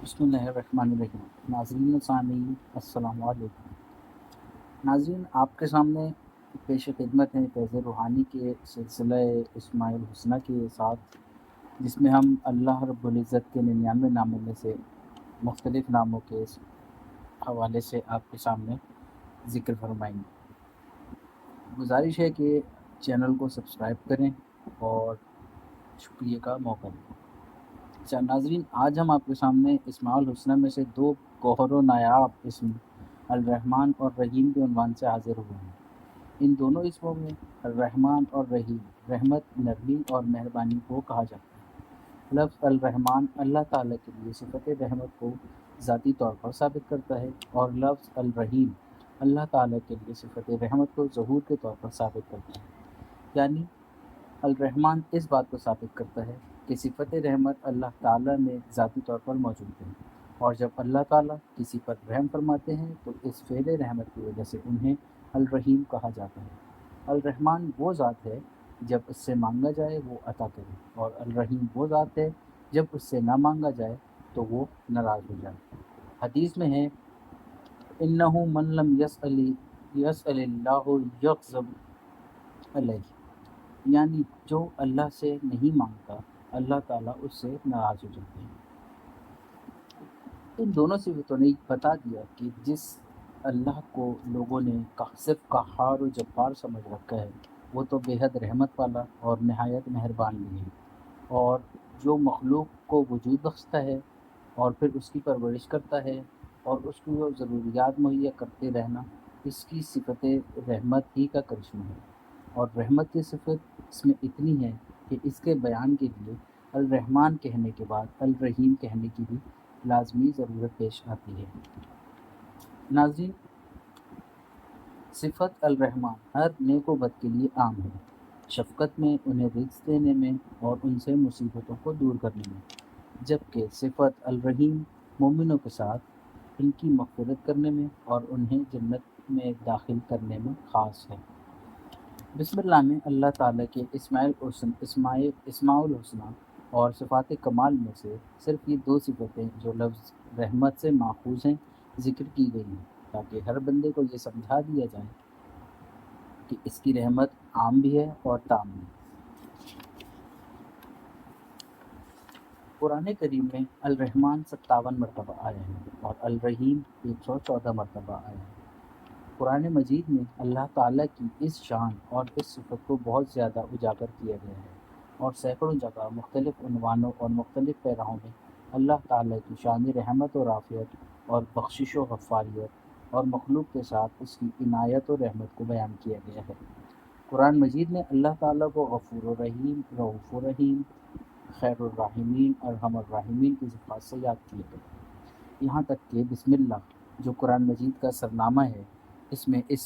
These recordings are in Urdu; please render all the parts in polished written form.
بسم اللہ الرحمن الرحیم۔ ناظرین و سامعین السلام علیکم۔ ناظرین، آپ کے سامنے پیش خدمت ہے فیض روحانی کے سلسلہ اسماء الحسنہ کے ساتھ، جس میں ہم اللہ رب العزت کے 99 ناموں میں سے مختلف ناموں کے حوالے سے آپ کے سامنے ذکر فرمائیں گے۔ گزارش ہے کہ چینل کو سبسکرائب کریں اور شکریہ کا موقع دیں۔ اچھا ناظرین، آج ہم آپ کے سامنے اسماء الحسنہ میں سے دو گوہر و نایاب اسم الرحمن اور رحیم کے عنوان سے حاضر ہوئے ہیں۔ ان دونوں اسموں میں الرحمن اور رحیم رحمت، نرمی اور مہربانی کو کہا جاتا ہے۔ لفظ الرحمن اللہ تعالیٰ کے لیے صفت رحمت کو ذاتی طور پر ثابت کرتا ہے، اور لفظ الرحیم اللہ تعالیٰ کے لیے صفت رحمت کو ظہور کے طور پر ثابت کرتا ہے۔ یعنی الرحمن اس بات کو ثابت کرتا ہے کہ صفت رحمت اللہ تعالیٰ میں ذاتی طور پر موجود ہے، اور جب اللہ تعالیٰ کسی پر رحم فرماتے ہیں تو اس فعل رحمت کی وجہ سے انہیں الرحیم کہا جاتا ہے۔ الرحمن وہ ذات ہے جب اس سے مانگا جائے وہ عطا کرے، اور الرحیم وہ ذات ہے جب اس سے نہ مانگا جائے تو وہ ناراض ہو جائے۔ حدیث میں ہے انہ من لم یسأل اللہ یغضب علیہ، یعنی جو اللہ سے نہیں مانگتا اللہ تعالیٰ اس سے ناراض ہو جاتے ہیں۔ ان دونوں صفتوں نے بتا دیا کہ جس اللہ کو لوگوں نے صرف قہار و جبار سمجھ رکھا ہے، وہ تو بے حد رحمت والا اور نہایت مہربان بھی ہے، اور جو مخلوق کو وجود بخشتا ہے اور پھر اس کی پرورش کرتا ہے اور اس کو ضروریات مہیا کرتے رہنا، اس کی صفت رحمت ہی کا کرشمہ ہے۔ اور رحمت کی صفت اس میں اتنی ہے کہ اس کے بیان کے لیے الرحمن کہنے کے بعد الرحیم کہنے کی بھی لازمی ضرورت پیش آتی ہے۔ ناظرین، صفت الرحمن ہر نیک و بد کے لیے عام ہے، شفقت میں، انہیں رزق دینے میں اور ان سے مصیبتوں کو دور کرنے میں، جبکہ صفت الرحیم مومنوں کے ساتھ ان کی مغفرت کرنے میں اور انہیں جنت میں داخل کرنے میں خاص ہے۔ بسم اللہ میں اللہ تعالیٰ کے اسماء الحسنہ اور صفات کمال میں سے صرف یہ دو صفتیں جو لفظ رحمت سے ماخوذ ہیں ذکر کی گئی ہیں، تاکہ ہر بندے کو یہ سمجھا دیا جائے کہ اس کی رحمت عام بھی ہے اور تام بھی۔ قرآن کریم میں الرحمن 57 مرتبہ آیا ہے اور الرحیم 114 مرتبہ آیا ہے۔ قرآن مجید میں اللہ تعالیٰ کی اس شان اور اس صفت کو بہت زیادہ اجاگر کیا گیا ہے، اور سینکڑوں جگہ مختلف عنوانوں اور مختلف پیراہوں میں اللہ تعالیٰ کی شان رحمت و رافیت اور بخشش و غفاریت اور مخلوق کے ساتھ اس کی عنایت و رحمت کو بیان کیا گیا ہے۔ قرآن مجید میں اللہ تعالیٰ کو غفور الرحیم، رؤوف الرحیم، خیر الراحمین، ارحم الراحمین کی صفات سے یاد کیا گیا، یہاں تک کہ بسم اللہ جو قرآن مجید کا سرنامہ ہے، اس میں اس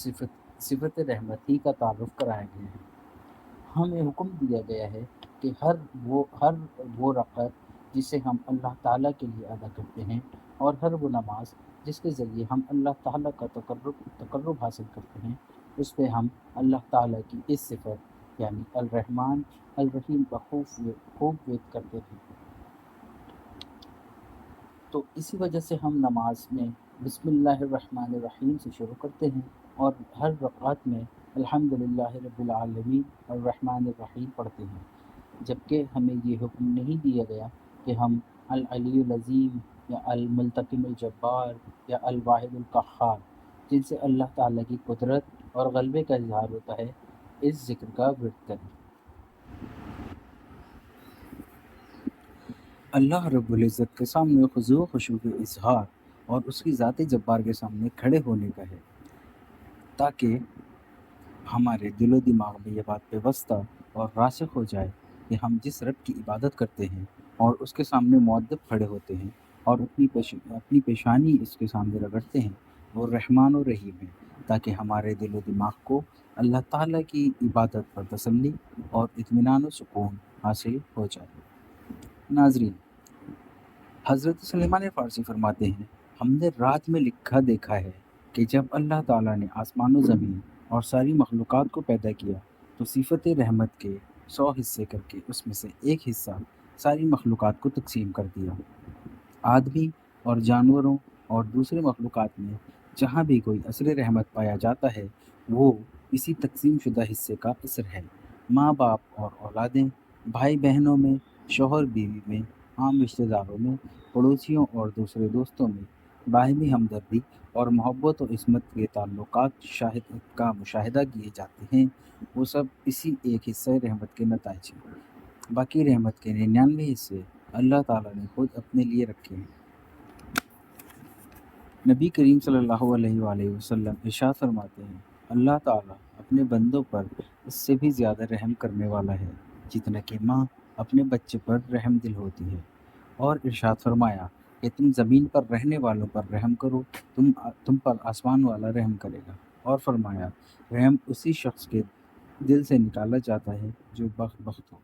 صفت رحمت ہی کا تعارف کرایا گیا ہے۔ ہمیں حکم دیا گیا ہے کہ ہر وہ رکعت جسے ہم اللہ تعالیٰ کے لیے ادا کرتے ہیں، اور ہر وہ نماز جس کے ذریعے ہم اللہ تعالیٰ کا تقرب حاصل کرتے ہیں، اس پہ ہم اللہ تعالیٰ کی اس صفت یعنی الرحمن الرحیم کا خوب وید کرتے ہیں۔ تو اسی وجہ سے ہم نماز میں بسم اللہ الرحمن الرحیم سے شروع کرتے ہیں، اور ہر رکعت میں الحمدللہ رب العالمین الرحمن الرحیم پڑھتے ہیں، جبکہ ہمیں یہ حکم نہیں دیا گیا کہ ہم العلی العظیم یا الملتقم الجبار یا الواحد القہار، جن سے اللہ تعالیٰ کی قدرت اور غلبے کا اظہار ہوتا ہے، اس ذکر کا ورد کریں۔ اللہ رب العزت کے سامنے خضوع و خشوع کے اظہار اور اس کی ذات جبار کے سامنے کھڑے ہونے کا ہے، تاکہ ہمارے دل و دماغ میں یہ بات پیوستہ اور راسخ ہو جائے کہ ہم جس رب کی عبادت کرتے ہیں اور اس کے سامنے مؤدب کھڑے ہوتے ہیں اور اپنی پیشانی اس کے سامنے رگڑتے ہیں، وہ رحمان و رحیم ہے، تاکہ ہمارے دل و دماغ کو اللہ تعالیٰ کی عبادت پر تسلی اور اطمینان و سکون حاصل ہو جائے۔ ناظرین، حضرت سلیمان فارسی فرماتے ہیں، ہم نے رات میں لکھا دیکھا ہے کہ جب اللہ تعالیٰ نے آسمان و زمین اور ساری مخلوقات کو پیدا کیا تو صفت رحمت کے 100 حصے کر کے اس میں سے ایک حصہ ساری مخلوقات کو تقسیم کر دیا۔ آدمی اور جانوروں اور دوسرے مخلوقات میں جہاں بھی کوئی اثر رحمت پایا جاتا ہے وہ اسی تقسیم شدہ حصے کا اثر ہے۔ ماں باپ اور اولادیں، بھائی بہنوں میں، شوہر بیوی میں، عام رشتہ داروں میں، پڑوسیوں اور دوسرے دوستوں میں باہمی ہمدردی اور محبت و عصمت کے تعلقات شاہد کا مشاہدہ کیے جاتے ہیں، وہ سب اسی ایک حصہ رحمت کے نتائج ہیں۔ باقی رحمت کے 99 حصے اللہ تعالیٰ نے خود اپنے لیے رکھے ہیں۔ نبی کریم صلی اللہ علیہ وآلہ وسلم ارشاد فرماتے ہیں، اللہ تعالیٰ اپنے بندوں پر اس سے بھی زیادہ رحم کرنے والا ہے جتنا کہ ماں اپنے بچے پر رحم دل ہوتی ہے، اور ارشاد فرمایا کہ تم زمین پر رہنے والوں پر رحم کرو، تم پر آسمان والا رحم کرے گا، اور فرمایا رحم اسی شخص کے دل سے نکالا جاتا ہے جو بخت ہو۔